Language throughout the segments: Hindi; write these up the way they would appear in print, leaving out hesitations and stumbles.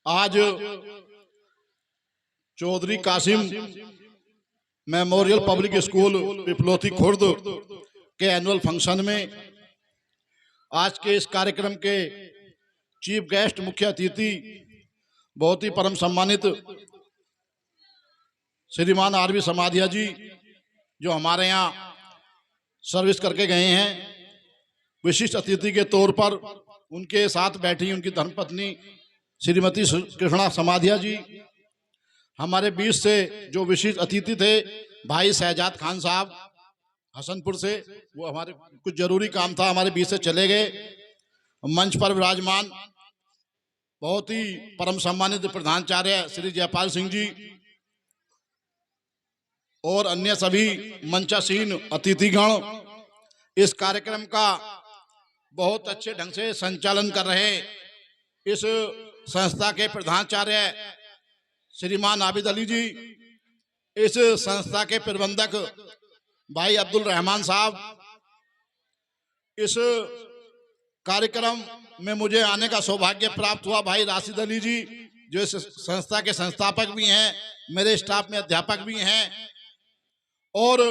आज Chaudhary Kasim memorial public school Piplothi Khurd के एनुअल फंक्शन में आज के इस कार्यक्रम के चीफ गेस्ट मुख्य अतिथि बहुत ही परम सम्मानित श्रीमान आरवी समाधिया जी, जो हमारे यहाँ सर्विस करके गए हैं, विशिष्ट अतिथि के तौर पर उनके साथ बैठी उनकी धर्मपत्नी श्रीमती कृष्णा समाधिया जी। हमारे बीच से जो विशिष्ट अतिथि थे भाई शहजाद खान साहब हसनपुर से, वो हमारे कुछ जरूरी काम था, हमारे बीच से चले गए। मंच पर विराजमान बहुत ही परम सम्मानित प्रधानाचार्य श्री जयपाल सिंह जी और अन्य सभी मंचासीन अतिथिगण इस कार्यक्रम का बहुत अच्छे ढंग से संचालन कर रहे इस संस्था के प्रधानाचार्य श्रीमान आबिद अली जी, इस संस्था के प्रबंधक भाई अब्दुल रहमान साहब, इस कार्यक्रम में मुझे आने का सौभाग्य प्राप्त हुआ भाई राशिद अली जी, जो इस संस्था के संस्थापक भी हैं, मेरे स्टाफ में अध्यापक भी हैं, और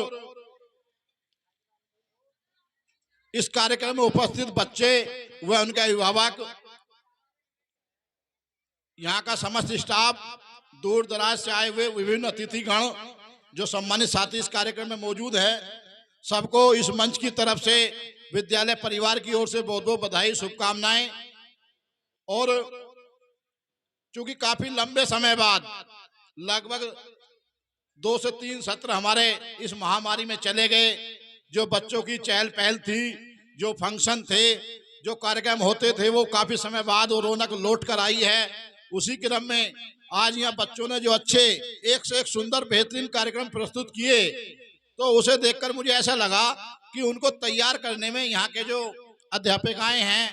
इस कार्यक्रम में उपस्थित बच्चे व उनके अभिभावक, यहाँ का समस्त स्टाफ, दूर दराज से आए हुए विभिन्न अतिथिगण जो सम्मानित साथी इस कार्यक्रम में मौजूद है, सबको इस मंच की तरफ से विद्यालय परिवार की ओर से बहुत बहुत बधाई, शुभकामनाएं। और चूंकि काफी लंबे समय बाद लगभग 2 से 3 सत्र हमारे इस महामारी में चले गए, जो बच्चों की चहल पहल थी, जो फंक्शन थे, जो कार्यक्रम होते थे, वो काफी समय बाद वो रौनक लौट कर आई है। उसी क्रम में आज यहाँ बच्चों ने जो अच्छे एक से एक सुंदर बेहतरीन कार्यक्रम प्रस्तुत किए, तो उसे देखकर मुझे ऐसा लगा कि उनको तैयार करने में यहाँ के जो अध्यापिकाएं हैं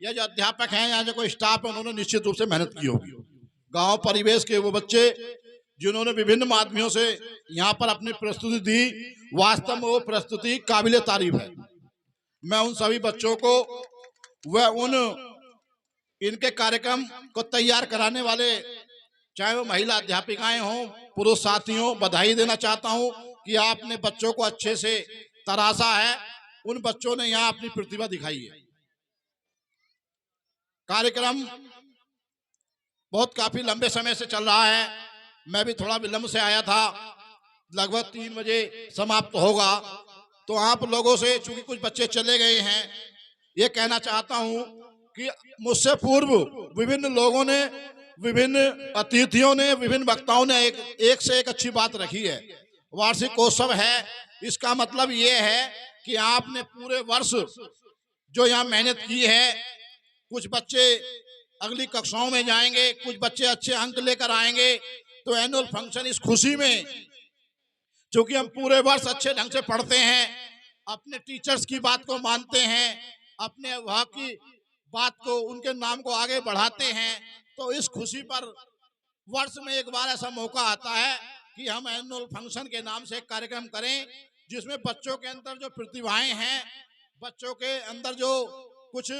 या जो अध्यापक हैं, यहाँ जो कोई स्टाफ है, उन्होंने निश्चित रूप से मेहनत की होगी। गांव परिवेश के वो बच्चे जिन्होंने विभिन्न माध्यमों से यहाँ पर अपनी प्रस्तुति दी, वास्तव में वो प्रस्तुति काबिले तारीफ है। मैं उन सभी बच्चों को व उन इनके कार्यक्रम को तैयार कराने वाले, चाहे वो महिला अध्यापिकाएं हों, पुरुष साथियों, बधाई देना चाहता हूं कि आपने बच्चों को अच्छे से तराशा है। उन बच्चों ने यहाँ अपनी प्रतिभा दिखाई है। कार्यक्रम बहुत काफी लंबे समय से चल रहा है। मैं भी थोड़ा विलंब से आया था, लगभग 3 बजे समाप्त होगा। तो आप लोगों से, चूंकि कुछ बच्चे चले गए हैं, ये कहना चाहता हूं कि मुझसे पूर्व विभिन्न लोगों ने, विभिन्न अतिथियों ने, विभिन्न वक्ताओं ने एक से एक अच्छी बात रखी है। वार्षिकोत्सव है, इसका मतलब ये है कि आपने पूरे वर्ष जो यहाँ मेहनत की है, कुछ बच्चे अगली कक्षाओं में जाएंगे, कुछ बच्चे अच्छे अंक लेकर आएंगे। तो एनुअल फंक्शन इस खुशी में, क्योंकि हम पूरे वर्ष अच्छे ढंग से पढ़ते हैं, अपने टीचर्स की बात को मानते हैं, अपने अभिभावक की बात को, उनके नाम को आगे बढ़ाते हैं, तो इस खुशी पर वर्ष में एक बार ऐसा मौका आता है कि हम एनुअल फंक्शन के नाम से एक कार्यक्रम करें, जिसमें बच्चों के अंदर जो प्रतिभाएं हैं, बच्चों के अंदर जो कुछ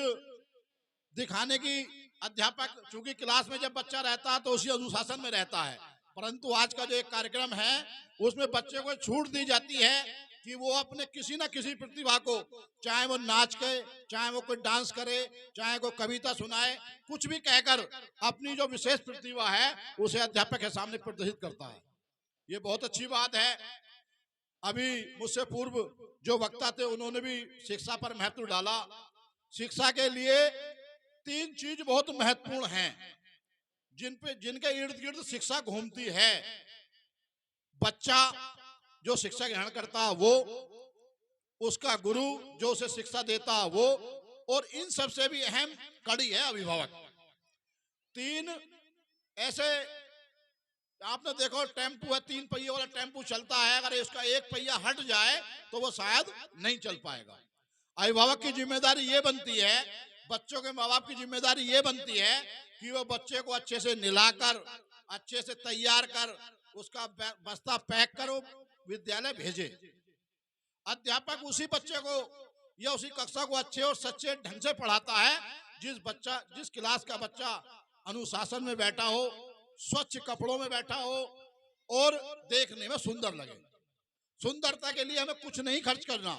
दिखाने की, अध्यापक चूंकि क्लास में जब बच्चा रहता है तो उसी अनुशासन में रहता है, परंतु आज का जो एक कार्यक्रम है उसमें बच्चे को छूट दी जाती है कि वो अपने किसी न किसी प्रतिभा को, चाहे वो नाच करे, चाहे वो कोई डांस करे, चाहे कोई कविता सुनाए, कुछ भी कहकर अपनी जो विशेष प्रतिभा है उसे अध्यापक के सामने प्रदर्शित करता है। ये बहुत अच्छी बात है। अभी मुझसे पूर्व जो वक्ता थे उन्होंने भी शिक्षा पर महत्व डाला। शिक्षा के लिए 3 चीज बहुत महत्वपूर्ण हैं, जिनके इर्द गिर्द शिक्षा घूमती है। बच्चा जो शिक्षा ग्रहण करता है वो, उसका गुरु जो उसे शिक्षा देता है वो, और इन सबसे भी अहम कड़ी है अभिभावक। 3 ऐसे, आपने देखो टेम्पू है, 3 पहिए वाला टेम्पू चलता है, अगर इसका एक पहिया हट जाए तो वो शायद नहीं चल पाएगा। अभिभावक की जिम्मेदारी ये बनती है, बच्चों के माँ बाप की जिम्मेदारी ये बनती है कि वो बच्चे को अच्छे से नहलाकर, अच्छे से तैयार कर, उसका बस्ता पैक कर वो विद्यालय भेजे। अध्यापक उसी बच्चे को या उसी कक्षा को अच्छे और सच्चे ढंग से पढ़ाता है जिस क्लास का बच्चा अनुशासन में बैठा हो, स्वच्छ कपड़ों में बैठा हो और देखने में सुंदर लगे। सुंदरता के लिए हमें कुछ नहीं खर्च करना।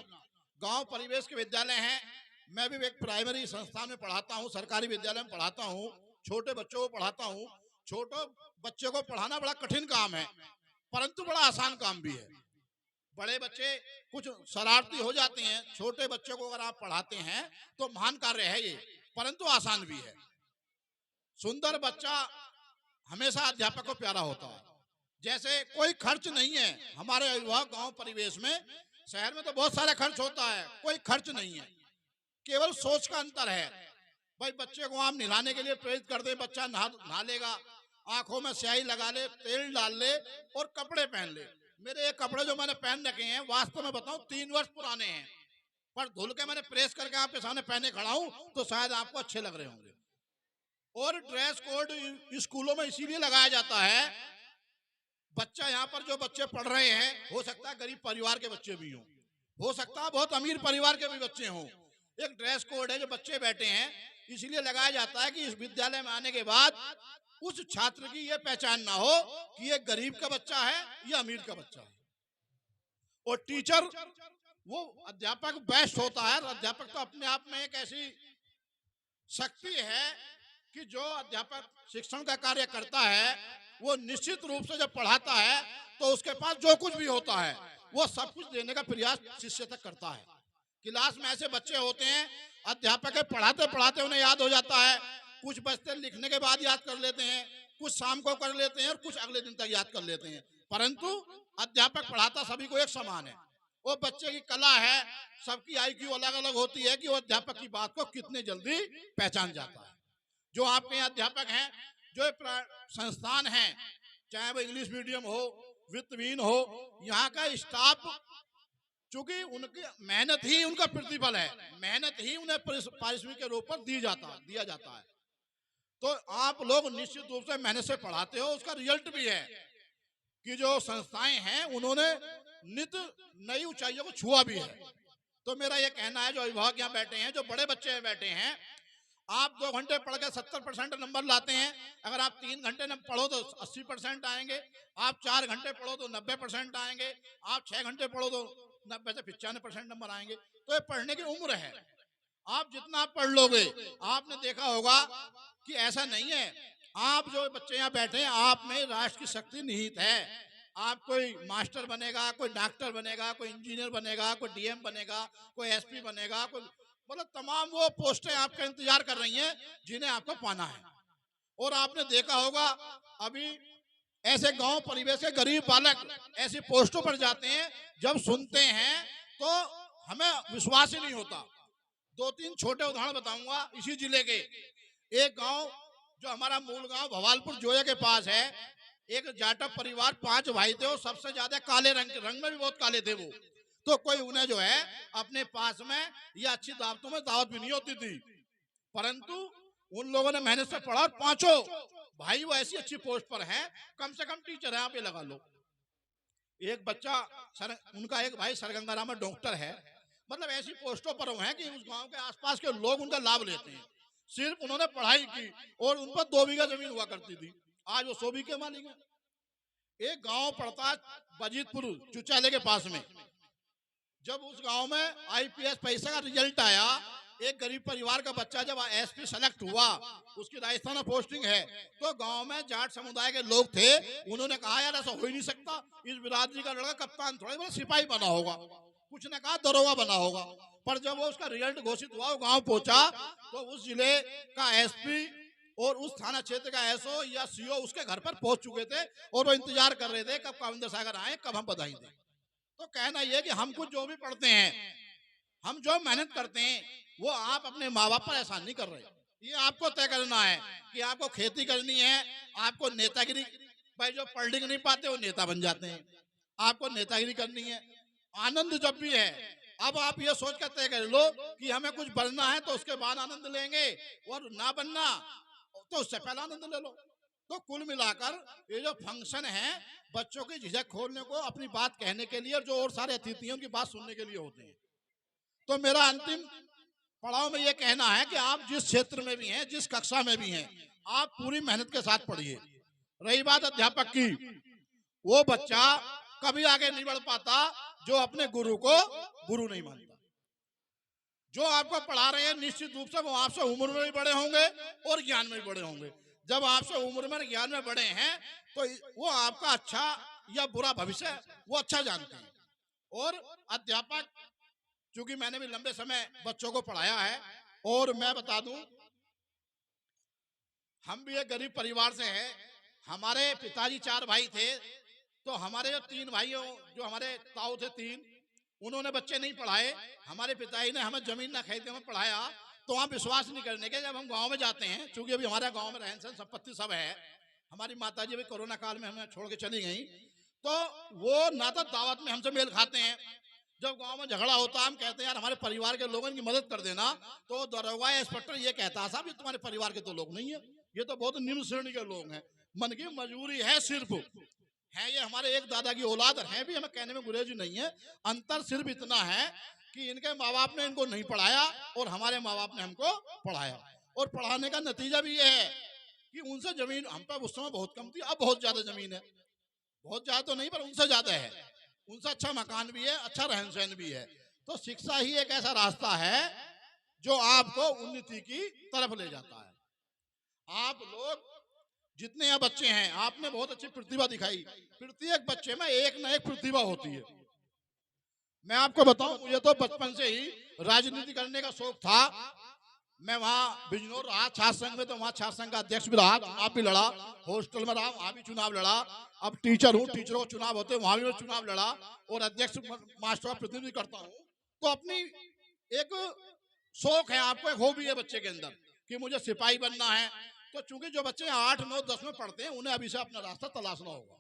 गांव परिवेश के विद्यालय हैं, मैं भी एक प्राइमरी संस्थान में पढ़ाता हूं, सरकारी विद्यालय में पढ़ाता हूं, छोटे बच्चों को पढ़ाता हूं। छोटे बच्चों को पढ़ाना बड़ा कठिन काम है, परंतु बड़ा आसान काम भी है। बड़े बच्चे कुछ शरारती हो जाते हैं, छोटे बच्चों को अगर आप पढ़ाते हैं तो महान कार्य है ये, परंतु आसान भी है। सुंदर बच्चा हमेशा अध्यापक को प्यारा होता है। जैसे कोई खर्च नहीं है हमारे अभिभावक गांव परिवेश में, शहर में तो बहुत सारा खर्च होता है, कोई खर्च नहीं है, केवल सोच का अंतर है। भाई बच्चे को आप नहलाने के लिए प्रेरित कर दे, बच्चा नहा लेगा, आंखों में स्याही लगा ले, तेल डाल ले और कपड़े पहन ले। मेरे ये कपड़े जो मैंने पहन रखे हैं वास्तव में बताऊं 3 वर्ष पुराने हैं, पर धुल के मैंने प्रेस करके आपके सामने पहने खड़ा हूं तो शायद आपको अच्छे लग रहे होंगे। और ड्रेस कोड स्कूलों में इसीलिए लगाया जाता है, बच्चा यहाँ पर जो बच्चे पढ़ रहे हैं हो सकता है गरीब परिवार के बच्चे भी हों, हो सकता है बहुत अमीर परिवार के भी बच्चे हों। एक ड्रेस कोड है जो बच्चे बैठे हैं, इसलिए लगाया जाता है कि इस विद्यालय में आने के बाद उस छात्र की यह पहचान ना हो कि ये गरीब का बच्चा है या अमीर का बच्चा है। और टीचर वो अध्यापक बेस्ट होता है। अध्यापक तो अपने आप में एक ऐसी शक्ति है कि जो अध्यापक शिक्षण का कार्य करता है वो निश्चित रूप से जब पढ़ाता है तो उसके पास जो कुछ भी होता है वो सब कुछ देने का प्रयास शिष्य तक करता है। क्लास में ऐसे बच्चे होते हैं, अध्यापक पढ़ाते पढ़ाते उन्हें याद हो जाता है, कुछ बच्चे लिखने के बाद याद कर लेते हैं, कुछ शाम को कर लेते हैं और कुछ अगले दिन तक याद कर लेते हैं, परंतु अध्यापक पढ़ाता सभी को एक समान है। वो बच्चे की कला है, सबकी IQ अलग अलग होती है कि वो अध्यापक की बात को कितने जल्दी पहचान जाता है। जो आपके यहाँ अध्यापक हैं, जो संस्थान है, चाहे वो इंग्लिश मीडियम हो, वित्तहीन हो, यहाँ का स्टाफ चूंकि उनकी मेहनत ही उनका प्रतिफल है, मेहनत ही उन्हें पारिश्रमिक के रूप पर दिया जाता है। तो आप लोग निश्चित रूप से मेहनत से पढ़ाते हो, उसका रिजल्ट भी है कि जो संस्थाएं हैं उन्होंने नित नई ऊंचाइयों को छुआ भी है। तो मेरा यह कहना है, जो अभिभावक यहाँ बैठे हैं, जो बड़े बच्चे बैठे हैं, आप 2 घंटे पढ़ के 70% नंबर लाते हैं, अगर आप 3 घंटे पढ़ो तो 80% आएंगे, आप 4 घंटे पढ़ो तो 90% आएंगे, आप 6 घंटे पढ़ो तो 90 से 95% नंबर आएंगे। तो ये पढ़ने की उम्र है, आप जितना पढ़ लोगे। आपने देखा होगा कि ऐसा नहीं है, आप जो बच्चे यहाँ बैठे हैं आप में राष्ट्र की शक्ति निहित है। आप कोई मास्टर बनेगा, कोई डॉक्टर बनेगा, कोई इंजीनियर बनेगा, कोई DM बनेगा, कोई SP बनेगा, कोई मतलब तमाम वो पोस्टें आपका इंतजार कर रही हैं जिन्हें आपको पाना है। और आपने देखा होगा अभी ऐसे गांव परिवेश के गरीब बालक ऐसी पोस्टों पर जाते हैं, जब सुनते हैं तो हमें विश्वास ही नहीं होता। 2-3 छोटे उदाहरण बताऊंगा इसी जिले के। एक गांव जो हमारा मूल गांव भवालपुर जोया के पास है, एक जाटव परिवार, 5 भाई थे और सबसे ज्यादा काले रंग में भी बहुत काले थे वो। तो कोई उन्हें जो है अपने पास में या अच्छी दावतों में दावत भी नहीं होती थी, परंतु उन लोगों ने मेहनत से पढ़ा और 5 भाई वो ऐसी अच्छी पोस्ट पर हैं, कम से कम टीचर है, आप ये लगा लो। एक बच्चा उनका एक भाई सरगंगाराम में डॉक्टर है, मतलब ऐसी पोस्टों पर हैं कि उस गांव के आसपास के लोग उनका लाभ लेते हैं। सिर्फ उन्होंने पढ़ाई की और उन पर 2 बीघा जमीन हुआ करती थी, आज वो 100 बीघे के मालिक हैं। एक गांव पड़ता है बजीतपुर चुचाले के पास में, जब उस गांव में IPS पैसा का रिजल्ट आया, एक गरीब परिवार का बच्चा जब SP सेलेक्ट हुआ, उसकी राजस्थान में पोस्टिंग है, तो गांव में जाट समुदाय के लोग थे, उन्होंने कहा यार ऐसा हो ही नहीं सकता, इस बिरादरी का लड़का कप्तान थोड़ा बड़ा सिपाही बना होगा, कुछ ने कहा दरोगा बना होगा। पर जब वो उसका रिजल्ट घोषित हुआ, वो गांव पहुंचा तो उस जिले का SP और उस थाना क्षेत्र का SO या CO उसके घर पर पहुंच चुके थे और वो इंतजार कर रहे थे कब काविंदर सागर आए, कब हम बधाई दें। तो कहना यह कि हम कुछ जो भी पढ़ते हैं, हम जो मेहनत करते हैं, वो आप अपने माँ बाप पर एहसान नहीं कर रहे। ये आपको तय करना है कि आपको खेती करनी है, आपको नेतागिरी, भाई जो पढ़ लिख नहीं पाते वो नेता बन जाते हैं, आपको नेतागिरी करनी है। आनंद जब भी है, अब आप ये सोच कर तय कर लो कि हमें कुछ बनना है तो उसके बाद आनंद लेंगे, और ना बनना तो उससे पहले आनंद ले लो। तो कुल मिलाकर ये जो फंक्शन है बच्चों की झिझक खोलने को, अपनी बात कहने के लिए, और जो और सारे अतिथि हैं उनकी बात सुनने के लिए होते हैं। तो मेरा अंतिम पड़ाव में ये कहना है कि आप जिस क्षेत्र में भी हैं, जिस कक्षा में भी हैं, आप पूरी मेहनत के साथ पढ़िए। रही बात अध्यापक की, वो बच्चा कभी आगे नहीं बढ़ पाता जो अपने गुरु को गुरु नहीं मानता। जो आपको पढ़ा रहे हैं निश्चित रूप से वो आपसे उम्र में भी बड़े होंगे और ज्ञान में भी बड़े होंगे। जब आपसे उम्र में ज्ञान में बड़े हैं तो वो आपका अच्छा या बुरा भविष्य वो अच्छा जानते हैं। और अध्यापक, चूंकि मैंने भी लंबे समय बच्चों को पढ़ाया है, और मैं बता दूं हम भी एक गरीब परिवार से हैं। हमारे पिताजी 4 भाई थे, तो हमारे जो 3 भाइयों, जो हमारे ताऊ थे 3, उन्होंने बच्चे नहीं पढ़ाए। हमारे पिताजी ने हमें जमीन ना खरीद के हमें पढ़ाया। तो आप विश्वास नहीं करने के, जब हम गांव में जाते हैं, चूंकि अभी हमारे गांव में रहन सहन संपत्ति सब है, हमारी माताजी भी कोरोना काल में हमें छोड़ के चली गई, तो वो ना तो दावत में हमसे मेल खाते हैं। जब गांव में झगड़ा होता है हम कहते हैं यार हमारे परिवार के लोगों की मदद कर देना, तो दरोगा या इंस्पेक्टर ये कहता साहब ये तुम्हारे परिवार के तो लोग नहीं है, ये तो बहुत निम्न श्रेणी के लोग हैं, मन की मजबूरी है सिर्फ है, ये हमारे एक दादा की औलाद है भी, हमें कहने में गुरेज नहीं है। अंतर सिर्फ इतना है कि इनके माँ बाप ने इनको नहीं पढ़ाया और हमारे माँ बाप ने हमको पढ़ाया, और पढ़ाने का नतीजा भी ये है कि उनसे जमीन हम पे उस समय बहुत कम थी, अब बहुत ज्यादा जमीन है, बहुत ज्यादा तो नहीं पर उनसे ज्यादा है, उनसे अच्छा मकान भी है, अच्छा रहन सहन भी है। तो शिक्षा ही एक ऐसा रास्ता है जो आपको उन्नति की तरफ ले जाता है। आप लोग जितने यहाँ बच्चे हैं, आपने बहुत अच्छी प्रतिभा दिखाई। प्रत्येक बच्चे में एक ना एक प्रतिभा होती है। मैं आपको बताऊं, मुझे तो बचपन से ही राजनीति करने का शौक था। मैं वहाँ बिजनौर रहा छात्र संघ में, तो वहाँ छात्र संघ का अध्यक्ष भी रहा, चुनाव भी लड़ा। हॉस्टल में रहा, वहाँ भी चुनाव लड़ा। अब टीचर हूँ, टीचरों को चुनाव होते वहाँ भी मैं चुनाव लड़ा, और अध्यक्ष मास्टर का प्रतिनिधि करता हूँ। तो अपनी एक शौक है, आपको एक हॉबी है बच्चे के अंदर कि मुझे सिपाही बनना है। तो चूंकि जो बच्चे 8, 9, 10 में पढ़ते हैं उन्हें अभी से अपना रास्ता तलाशना होगा।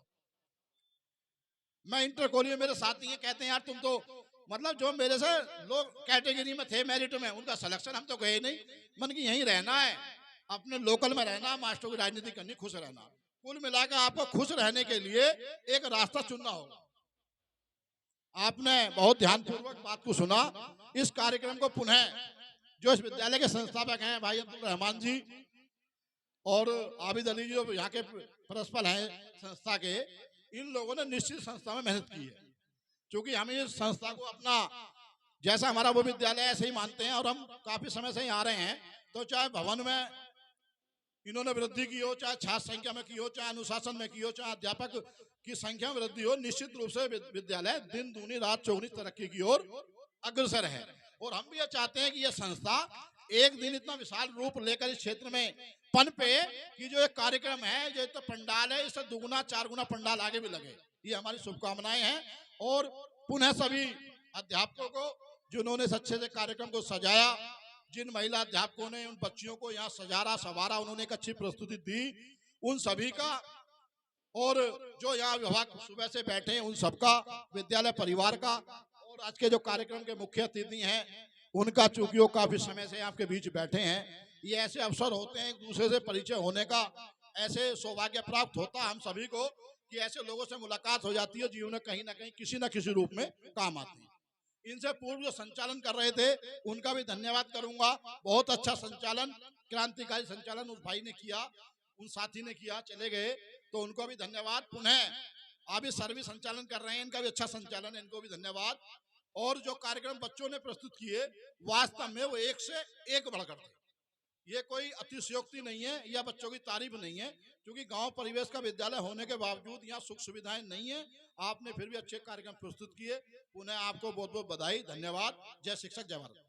मैं इंटर कॉलेज, मेरे साथी ये कहते हैं यार तुम तो मतलब जो मेरे से लोग कैटेगरी में थे मेरिट में, उनका सिलेक्शन हम तो गए नहीं। मन की यहीं रहना है, अपने लोकल में रहना, मास्टरों की राजनीति करनी, खुश रहना। कुल मिलाकर आपको खुश रहने के लिए एक रास्ता चुनना होगा। आपने बहुत ध्यानपूर्वक बात को सुना। इस कार्यक्रम को पुनः जो इस विद्यालय के संस्थापक हैं भाई अब्दुल रहमान जी और आबिद अली जी, जो यहाँ के प्रिंसिपल हैं संस्था के, इन लोगों ने निश्चित संस्था में मेहनत की है। क्योंकि हम इस संस्था को अपना जैसा हमारा वो विद्यालय ऐसे ही मानते हैं, और हम काफी समय से ही आ रहे हैं। तो चाहे भवन में इन्होंने वृद्धि की हो, चाहे छात्र संख्या में की हो, चाहे अनुशासन में की हो, चाहे अध्यापक की संख्या में वृद्धि हो, निश्चित रूप से विद्यालय दिन दूनी रात चौगुनी तरक्की की ओर अग्रसर है। और हम भी ये चाहते हैं कि यह संस्था एक दिन इतना विशाल रूप लेकर इस क्षेत्र में पनपे कि जो एक कार्यक्रम है, जो तो पंडाल है, इससे 2-4 गुना पंडाल आगे भी लगे। ये हमारी शुभकामनाएं हैं। और पुनः सभी अध्यापकों को जिन्होंने इस अच्छे से कार्यक्रम को सजाया, जिन महिला अध्यापकों ने उन बच्चियों को यहाँ सजारा संवारा, उन्होंने एक अच्छी प्रस्तुति दी, उन सभी का, और जो यहाँ विभाग सुबह से बैठे हैं उन सबका, विद्यालय परिवार का, और आज के जो कार्यक्रम के मुख्य अतिथि हैं उनका, चूंकि वो काफी समय से आपके बीच बैठे हैं। ये ऐसे अवसर होते हैं एक दूसरे से परिचय होने का, ऐसे सौभाग्य प्राप्त होता हम सभी को कि ऐसे लोगों से मुलाकात हो जाती है, जीवन में कहीं ना कहीं किसी न किसी रूप में काम आती है। इनसे पूर्व जो संचालन कर रहे थे उनका भी धन्यवाद करूंगा। बहुत अच्छा संचालन, क्रांतिकारी संचालन उस भाई ने किया, उन साथी ने किया, चले गए, तो उनको भी धन्यवाद। पुनः अभी सर्विस संचालन कर रहे हैं, इनका भी अच्छा संचालन है, इनको भी धन्यवाद। और जो कार्यक्रम बच्चों ने प्रस्तुत किए वास्तव में वो एक से एक बढ़कर थे। ये कोई अतिशयोक्ति नहीं है या बच्चों की तारीफ नहीं है, क्योंकि गांव परिवेश का विद्यालय होने के बावजूद यहाँ सुख सुविधाएं नहीं है। आपने फिर भी अच्छे कार्यक्रम प्रस्तुत किए। पुनः आपको बहुत बहुत बधाई, धन्यवाद। जय शिक्षक, जय भारत।